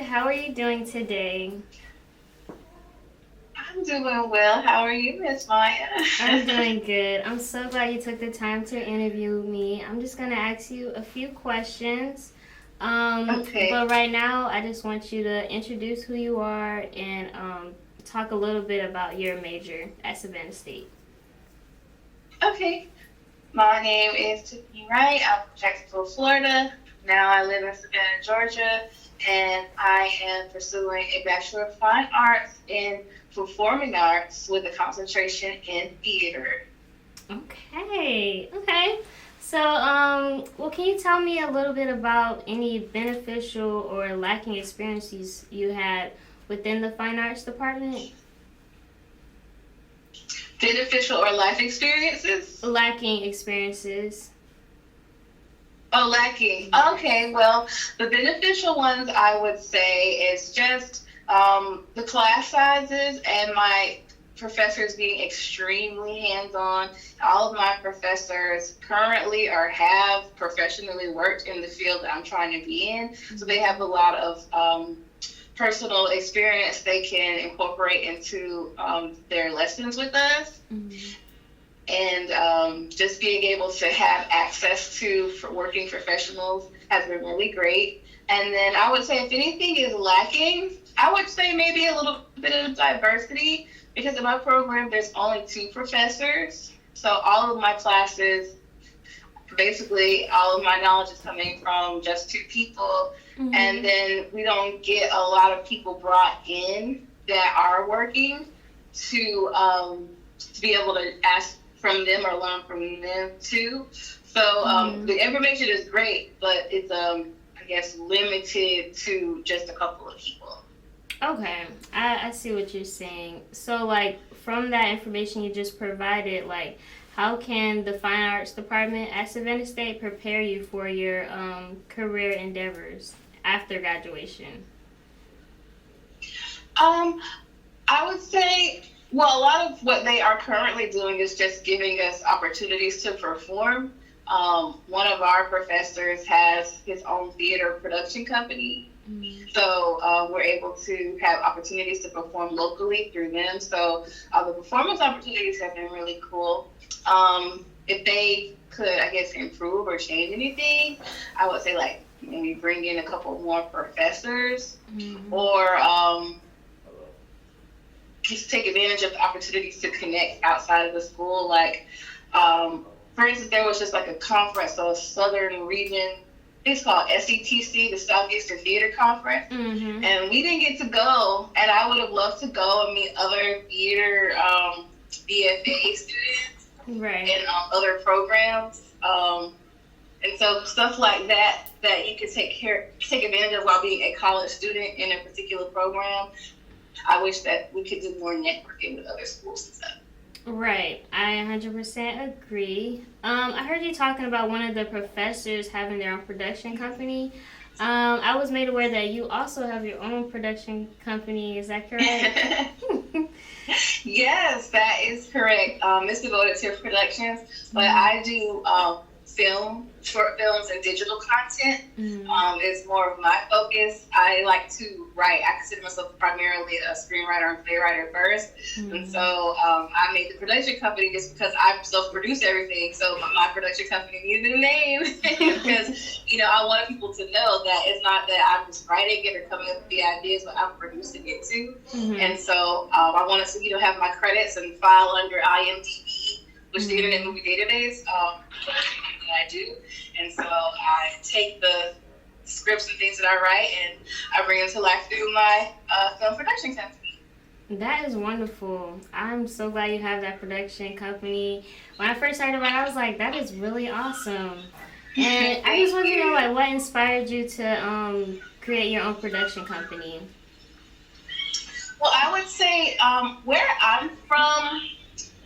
good. How are you doing today? I'm doing well. How are you, Miss Maya? I'm doing good. I'm so glad you took the time to interview me. I'm just going to ask you a few questions. Okay. But right now, I just want you to introduce who you are and talk a little bit about your major at Savannah State. Okay. My name is Tiffany Wright. I'm from Jacksonville, Florida. Now I live in Savannah, Georgia, and I am pursuing a Bachelor of Fine Arts in Performing Arts with a concentration in theater. Okay. So, well, can you tell me a little bit about any beneficial or lacking experiences you had within the fine arts department? Beneficial or life experiences? Lacking experiences. Oh, lacking. Okay, well, the beneficial ones I would say is just the class sizes and my professors being extremely hands-on. All of my professors currently or have professionally worked in the field that I'm trying to be in, so they have a lot of personal experience they can incorporate into their lessons with us. Mm-hmm. And just being able to have access to for working professionals has been really great. And then I would say if anything is lacking, I would say maybe a little bit of diversity because in my program there's only two professors. So all of my classes, basically all of my knowledge is coming from just two people. And Mm-hmm. then we don't get a lot of people brought in that are working to be able to ask from them or learn from them too. So Mm-hmm. the information is great, but it's I guess limited to just a couple of people. Okay, I see what you're saying. So, like, from that information you just provided, like, how can the fine arts department at Savannah State prepare you for your career endeavors after graduation? Um, I would say, well, a lot of what they are currently doing is just giving us opportunities to perform. One of our professors has his own theater production company. So we're able to have opportunities to perform locally through them. So the performance opportunities have been really cool. If they could, I guess, improve or change anything, I would say like maybe bring in a couple more professors Mm-hmm. or just take advantage of the opportunities to connect outside of the school. Like, for instance, there was just like a conference, so a Southern Region, it's called SETC, the Southeastern Theater Conference, Mm-hmm. and we didn't get to go. And I would have loved to go and meet other theater BFA students Right. and other programs. And so stuff like that that you can take advantage of while being a college student in a particular program. I wish that we could do more networking with other schools and stuff. Right. I 100% agree. I heard you talking about one of the professors having their own production company. I was made aware that you also have your own production company. Is that correct? Yes, that is correct. It's devoted to productions, but I do short films, and digital content. Mm-hmm. Is more of my focus. I like to write. I consider myself primarily a screenwriter and playwright first, and Mm-hmm. so I made the production company just because I self-produce everything. So my production company needed a name because I wanted people to know that it's not that I'm just writing it or coming up with the ideas, but I'm producing it too. Mm-hmm. And so I wanted to have my credits and file under IMDb, which is the Mm-hmm. Internet Movie Database. That I do, and so I take the scripts and things that I write and I bring them to life through my film production company. That is wonderful. I'm so glad you have that production company. When I first heard about it, I was like, that is really awesome. And I just Thank want to know, you. like, what inspired you to create your own production company? Well, I would say where I'm from,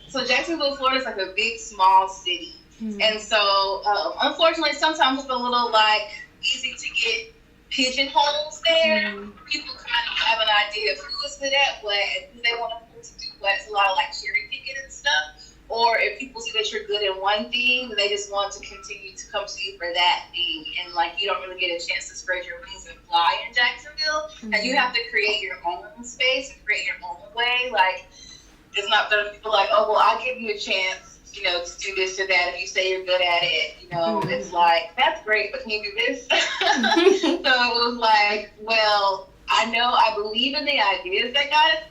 so Jacksonville, Florida is like a big, small city. Mm-hmm. And so, unfortunately, sometimes it's a little like easy to get pigeonholes there. Mm-hmm. People kind of have an idea of who is good at what and who they want to do what. It's a lot of like cherry picking and stuff. or if people see that you're good in one thing, they just want to continue to come to you for that thing, and like you don't really get a chance to spread your wings and fly in Jacksonville, and you have to create your own space and create your own way. Like it's not that people like, oh well, I'll give you a chance, you know, to do this or that if you say you're good at it. You know, it's like that's great, but can you do this? So it was like, well, I know I believe in the ideas that God has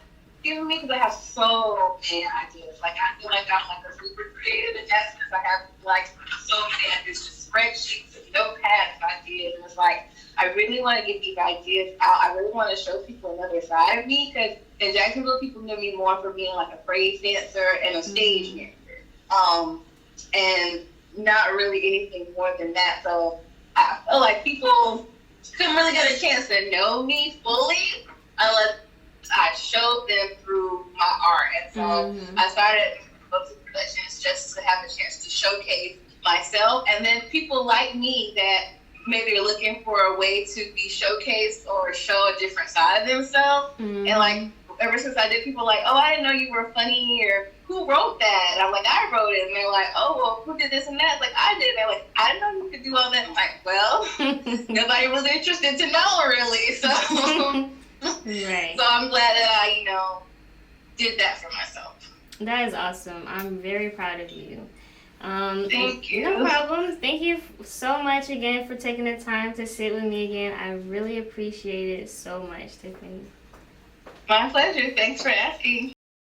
given me because I have so many ideas. Like I feel like I'm like a super creative in that sense. I have like so many ideas, just spreadsheets and notepads of ideas, and it's like I really want to get these ideas out. I really want to show people another side of me because in Jacksonville, people know me more for being like a praise dancer and a stage manager, and not really anything more than that. So I feel like people couldn't really get a chance to know me fully unless I showed them through my art. And so I started books and productions just to have a chance to showcase myself. And then people like me that maybe are looking for a way to be showcased or show a different side of themselves. And like ever since I did, people like, oh, I didn't know you were funny, or who wrote that? And I'm like, I wrote it. And they're like, oh, well, who did this and that? It's like, I did. They're like, I didn't know you could do all that. I'm like, well, nobody was interested to know, really. So, right. So I'm glad that I, you know, did that for myself. That is awesome. I'm very proud of you. Thank you. No problem. Thank you so much again for taking the time to sit with me again. I really appreciate it so much, Tiffany. My pleasure. Thanks for asking.